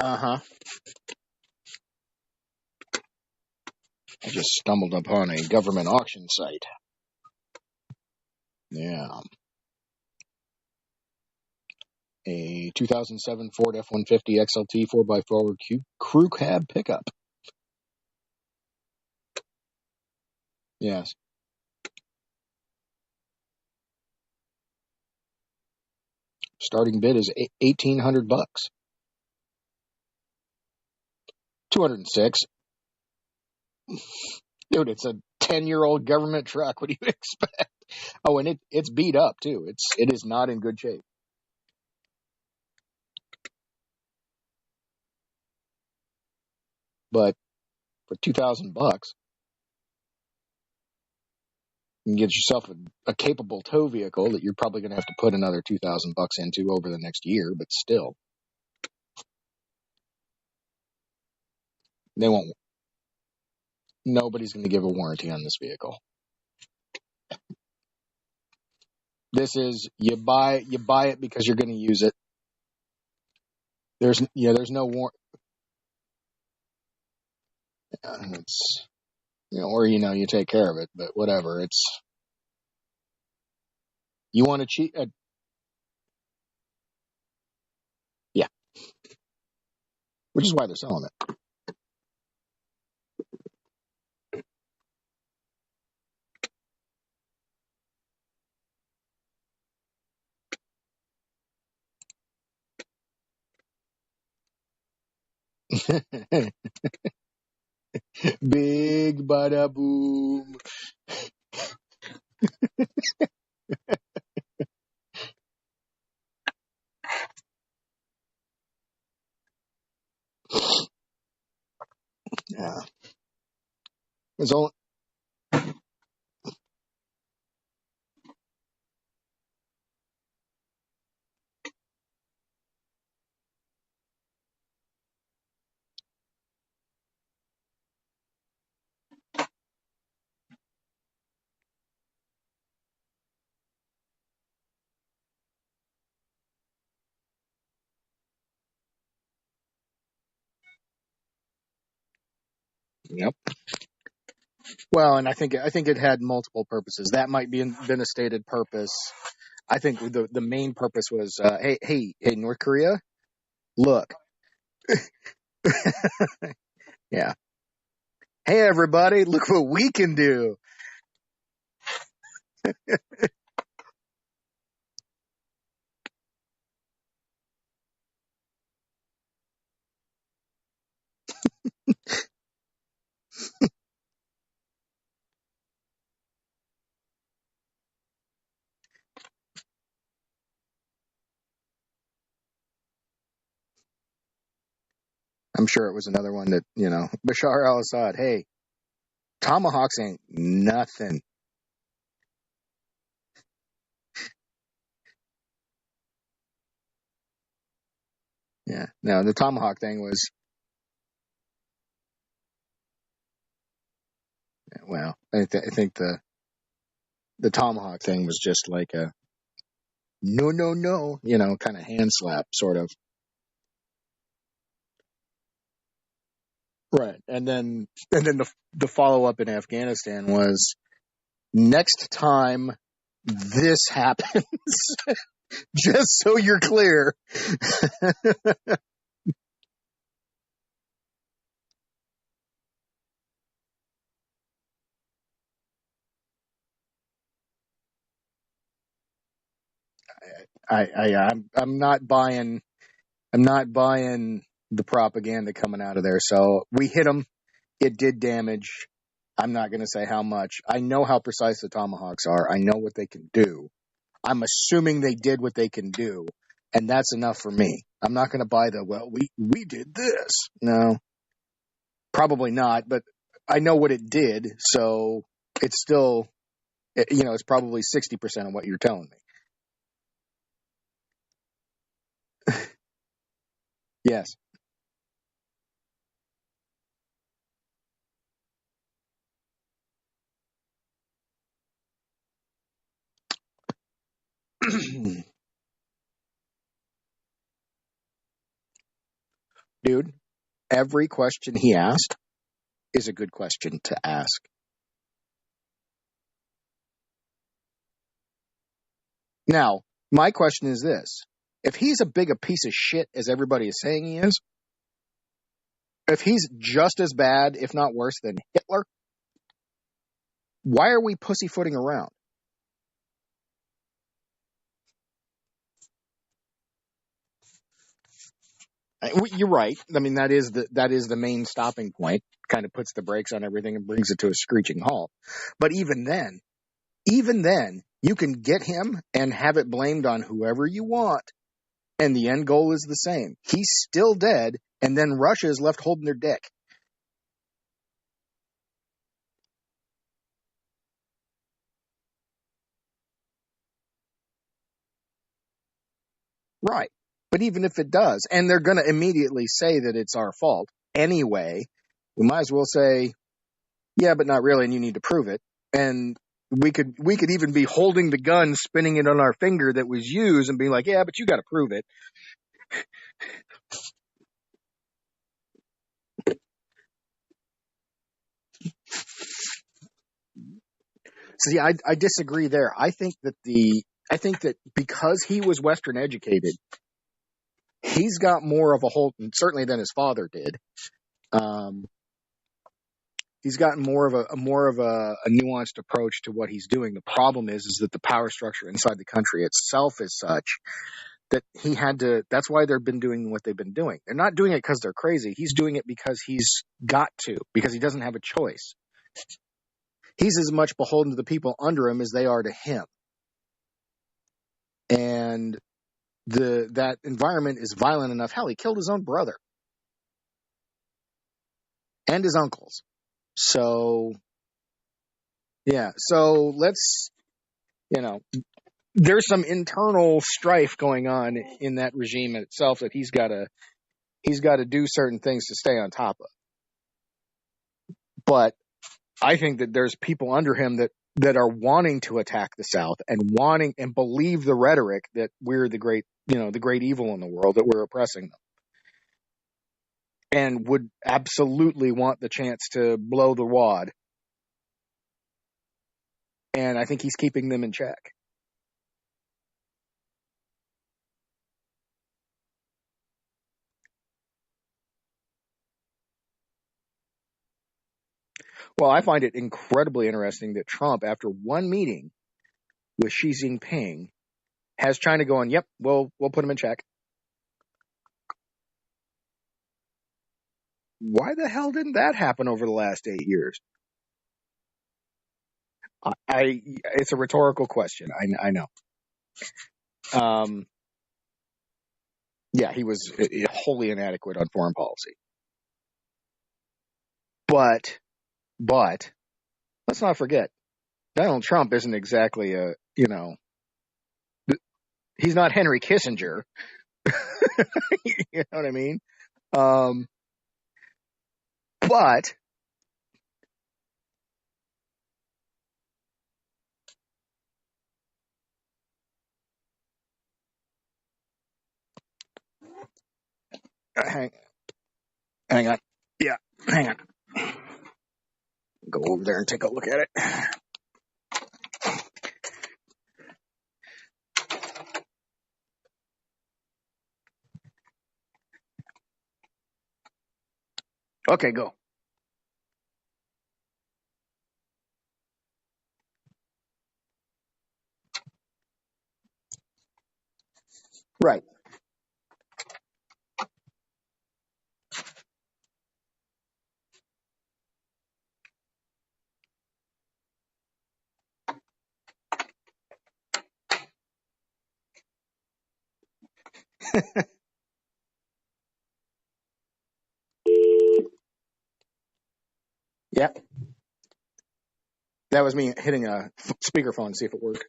Uh-huh. I just stumbled upon a government auction site. Yeah. A 2007 Ford F-150 XLT 4x4 crew cab pickup. Yes. Starting bid is $1,800. 206. Dude, it's a 10-year-old government truck. What do you expect? Oh, and it's beat up too. It is not in good shape. But for $2,000, you can get yourself a capable tow vehicle that you're probably going to have to put another $2,000 into over the next year. But still, they won't. Nobody's going to give a warranty on this vehicle. This is you buy it because you're going to use it. There's no warranty. It's or you take care of it, but whatever. It's you want to cheat. Yeah, which is why they're selling it. Big bada boom. Yeah, it's all. Yep. Well, and I think it had multiple purposes. That might been a stated purpose. I think the main purpose was, hey, North Korea, look, yeah, hey everybody, look what we can do. I'm sure it was another one that Bashar al-Assad. Hey, tomahawks ain't nothing. Yeah, no, the tomahawk thing was well. I think the tomahawk thing was just like a no, kind of hand slap sort of. Right. And then the follow up in Afghanistan was next time this happens, just so you're clear. I'm not buying the propaganda coming out of there. So we hit them. It did damage. I'm not going to say how much. I know how precise the tomahawks are. I know what they can do. I'm assuming they did what they can do, and that's enough for me. I'm not going to buy we did this. No, probably not, but I know what it did, so it's still, it's probably 60% of what you're telling me. Yes. Dude, every question he asked is a good question to ask. Now, my question is this. If he's a big a piece of shit as everybody is saying he is, if he's just as bad, if not worse than Hitler, why are we pussyfooting around? You're right. I mean, that is the main stopping point. Kind of puts the brakes on everything and brings it to a screeching halt. But even then, you can get him and have it blamed on whoever you want, and the end goal is the same. He's still dead, and then Russia is left holding their dick. Right. But even if it does, and they're going to immediately say that it's our fault anyway, we might as well say, yeah, but not really, and you need to prove it. And we could even be holding the gun, spinning it on our finger that was used, and being like, yeah, but you got to prove it. See, I disagree there. I think that because he was Western educated, he's got more of a hold, certainly than his father did. Um, he's gotten more of a nuanced approach to what he's doing. The problem is that the power structure inside the country itself is such that he had to. That's why they've been doing what they've been doing. They're not doing it because they're crazy. He's doing it because he's got to, because he doesn't have a choice. He's as much beholden to the people under him as they are to him, and that environment is violent enough. Hell, he killed his own brother and his uncles. So yeah, so let's you know there's some internal strife going on in that regime itself that he's got to do certain things to stay on top of. But I think that there's people under him that are wanting to attack the South and wanting and believe the rhetoric that we're the great evil in the world, that we're oppressing them, and would absolutely want the chance to blow the wad. And I think he's keeping them in check. Well, I find it incredibly interesting that Trump, after one meeting with Xi Jinping, has China going, "Yep, we'll put him in check." Why the hell didn't that happen over the last 8 years? It's a rhetorical question. I know. Um, yeah, he was wholly inadequate on foreign policy. But let's not forget, Donald Trump isn't exactly he's not Henry Kissinger. You know what I mean? Um, but hang, hang on. Yeah, hang on. Go over there and take a look at it. Okay, go. Right. Yeah, that was me hitting a speakerphone to see if it worked.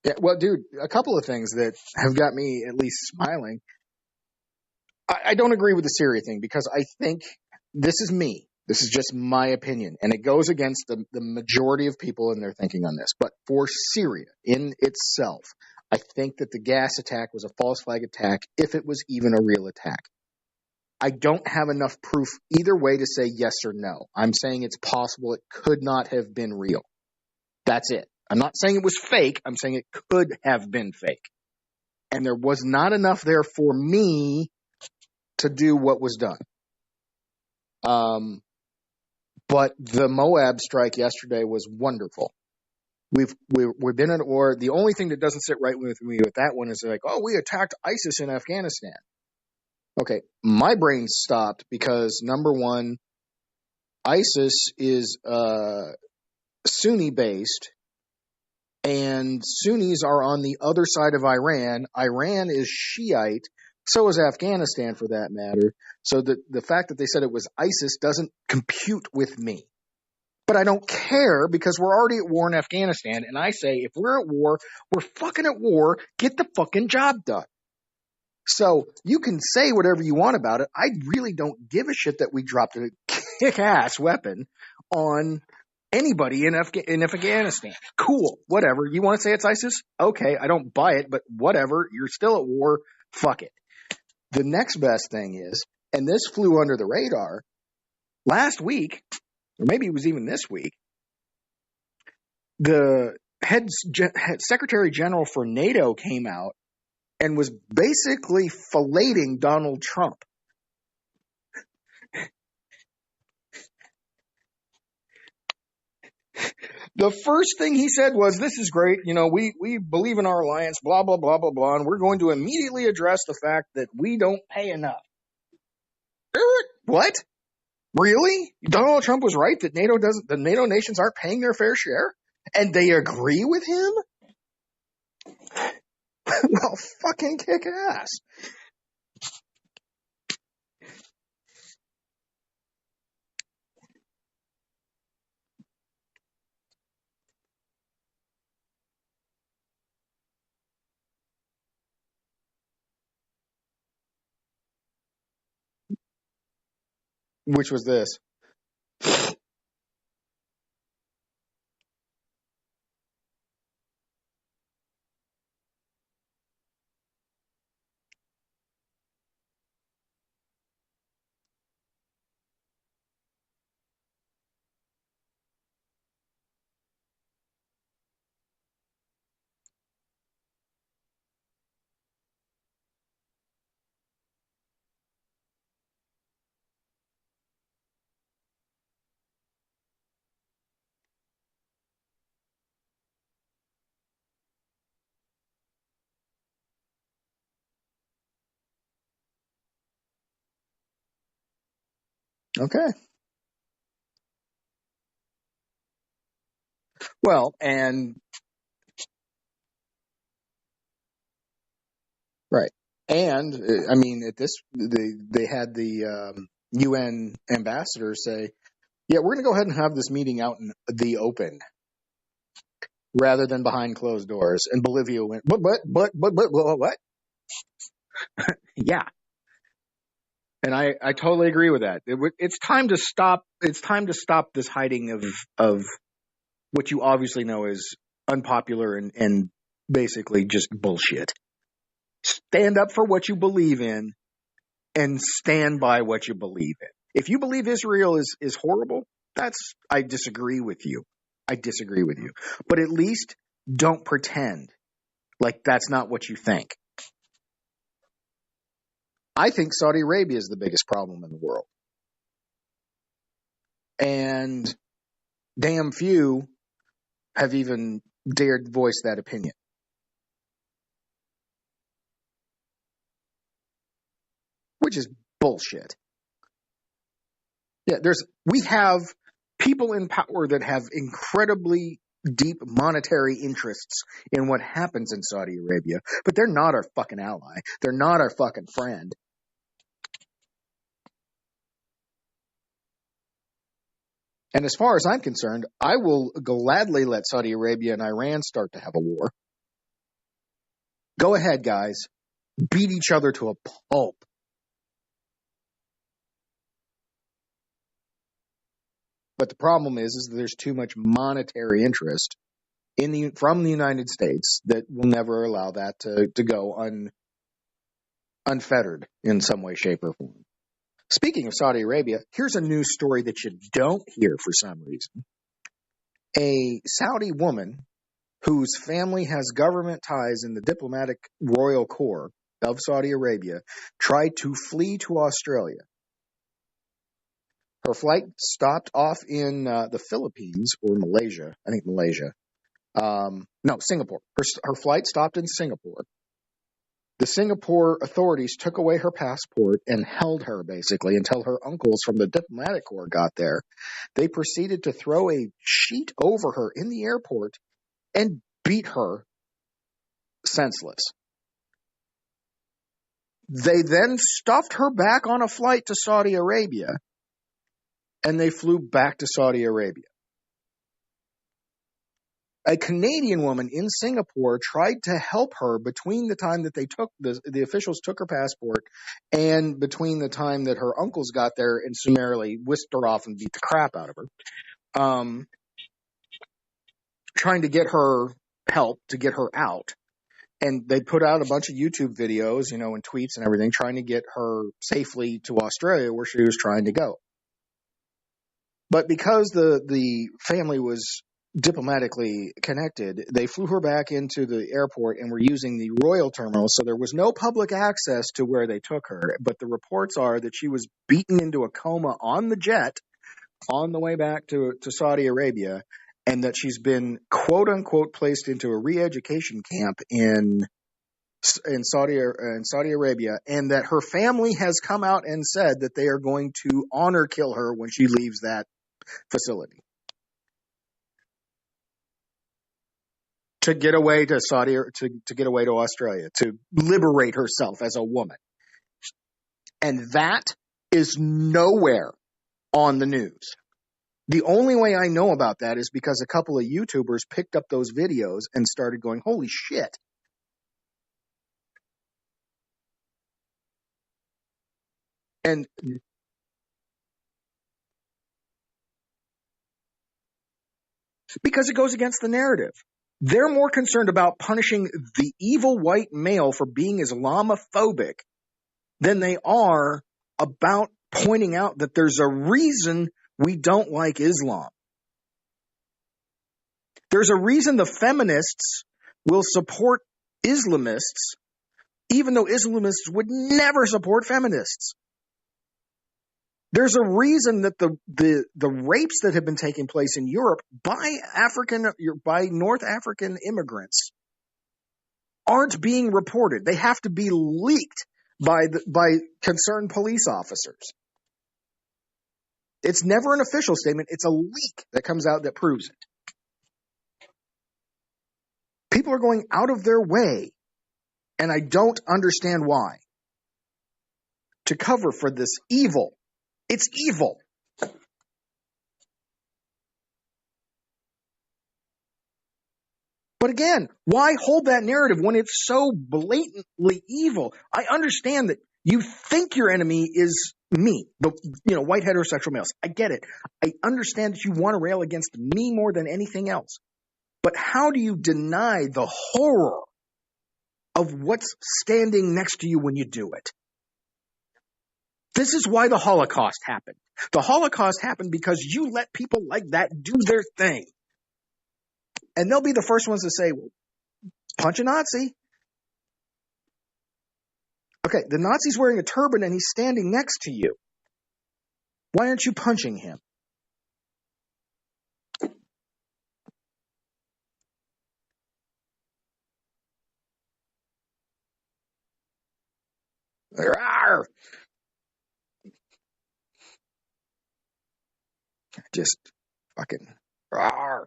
Yeah, well, dude, a couple of things that have got me at least smiling. I don't agree with the Syria thing because I think this is me. This is just my opinion, and it goes against the majority of people in their thinking on this. But for Syria in itself, I think that the gas attack was a false flag attack if it was even a real attack. I don't have enough proof either way to say yes or no. I'm saying it's possible it could not have been real. That's it. I'm not saying it was fake. I'm saying it could have been fake. And there was not enough there for me to do what was done. But the Moab strike yesterday was wonderful. We've been at war. The only thing that doesn't sit right with me with that one is like, oh, we attacked ISIS in Afghanistan. Okay, my brain stopped because number one, ISIS is Sunni based, and Sunnis are on the other side of Iran. Iran is Shiite. So is Afghanistan, for that matter. So the fact that they said it was ISIS doesn't compute with me. But I don't care because we're already at war in Afghanistan. And I say, if we're at war, we're fucking at war. Get the fucking job done. So you can say whatever you want about it. I really don't give a shit that we dropped a kick-ass weapon on anybody in Afghanistan. Cool. Whatever. You want to say it's ISIS? Okay. I don't buy it, but whatever. You're still at war. Fuck it. The next best thing is, and this flew under the radar, last week, or maybe it was even this week, the Secretary General for NATO came out and was basically filleting Donald Trump. The first thing he said was, this is great. You know, we believe in our alliance, blah, blah, blah, blah, blah. And we're going to immediately address the fact that we don't pay enough. What? Really? Donald Trump was right that the NATO nations aren't paying their fair share? And they agree with him? Well, fucking kick ass. Which was this? Okay. Well, and right. And I mean, at this, they had the UN ambassador say, "Yeah, we're going to go ahead and have this meeting out in the open rather than behind closed doors." And Bolivia went, but what? Yeah, and I totally agree with that. It's time to stop. It's time to stop this hiding of what you obviously know is unpopular and basically just bullshit. Stand up for what you believe in and stand by what you believe in. If you believe Israel is horrible, I disagree with you. I disagree with you. But at least don't pretend like that's not what you think. I think Saudi Arabia is the biggest problem in the world. And damn few have even dared voice that opinion. Which is bullshit. Yeah, we have people in power that have incredibly deep monetary interests in what happens in Saudi Arabia, but they're not our fucking ally. They're not our fucking friend. And as far as I'm concerned, I will gladly let Saudi Arabia and Iran start to have a war. Go ahead, guys. Beat each other to a pulp. But the problem is that there's too much monetary interest from the United States that will never allow that to go unfettered in some way, shape, or form. Speaking of Saudi Arabia, here's a news story that you don't hear for some reason. A Saudi woman whose family has government ties in the diplomatic royal corps of Saudi Arabia tried to flee to Australia. Her flight stopped off in the Philippines or Malaysia. I think Malaysia. No, Singapore. Her flight stopped in Singapore. The Singapore authorities took away her passport and held her, basically, until her uncles from the diplomatic corps got there. They proceeded to throw a sheet over her in the airport and beat her senseless. They then stuffed her back on a flight to Saudi Arabia, and they flew back to Saudi Arabia. A Canadian woman in Singapore tried to help her between the time that the officials took her passport and between the time that her uncles got there and summarily whisked her off and beat the crap out of her. Trying to get her help to get her out. And they put out a bunch of YouTube videos, and tweets and everything, trying to get her safely to Australia where she was trying to go. But because the family was diplomatically connected, they flew her back into the airport and were using the royal terminal, so there was no public access to where they took her. But the reports are that she was beaten into a coma on the jet on the way back to Saudi Arabia, and that she's been quote unquote placed into a re-education camp in Saudi Arabia, and that her family has come out and said that they are going to honor kill her when she leaves that facility to get away to to get away to Australia, to liberate herself as a woman. And that is nowhere on the news. The only way I know about that is because a couple of YouTubers picked up those videos and started going, holy shit. And because it goes against the narrative. They're more concerned about punishing the evil white male for being Islamophobic than they are about pointing out that there's a reason we don't like Islam. There's a reason the feminists will support Islamists, even though Islamists would never support feminists. There's a reason that the rapes that have been taking place in Europe by North African immigrants aren't being reported. They have to be leaked by concerned police officers. It's never an official statement. It's a leak that comes out that proves it. People are going out of their way, and I don't understand why, to cover for this evil. It's evil. But again, why hold that narrative when it's so blatantly evil? I understand that you think your enemy is me, the white heterosexual males. I get it. I understand that you want to rail against me more than anything else. But how do you deny the horror of what's standing next to you when you do it? This is why the Holocaust happened. The Holocaust happened because you let people like that do their thing. And they'll be the first ones to say, well, punch a Nazi. Okay, the Nazi's wearing a turban and he's standing next to you. Why aren't you punching him? Rawr! Just fucking rawr.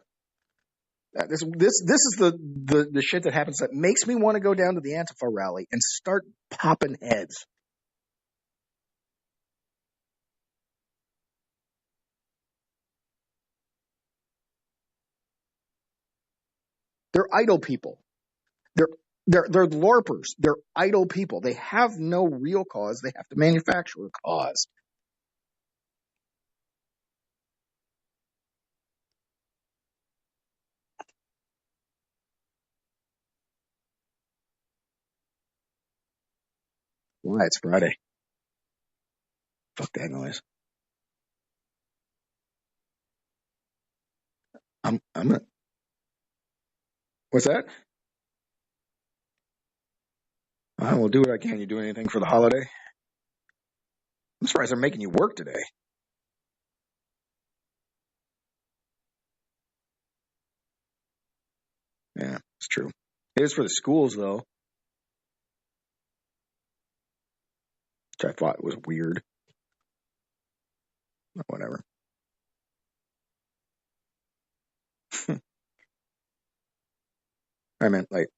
This is the shit that happens that makes me want to go down to the Antifa rally and start popping heads. They're idle people. They're LARPers. They're idle people. They have no real cause. They have to manufacture a cause. Why? It's Friday. Fuck that noise. I'm a, what's that? I will do what I can. You do anything for the holiday? I'm surprised they're making you work today. Yeah, it's true. It is for the schools though, which I thought was weird. Whatever. I meant like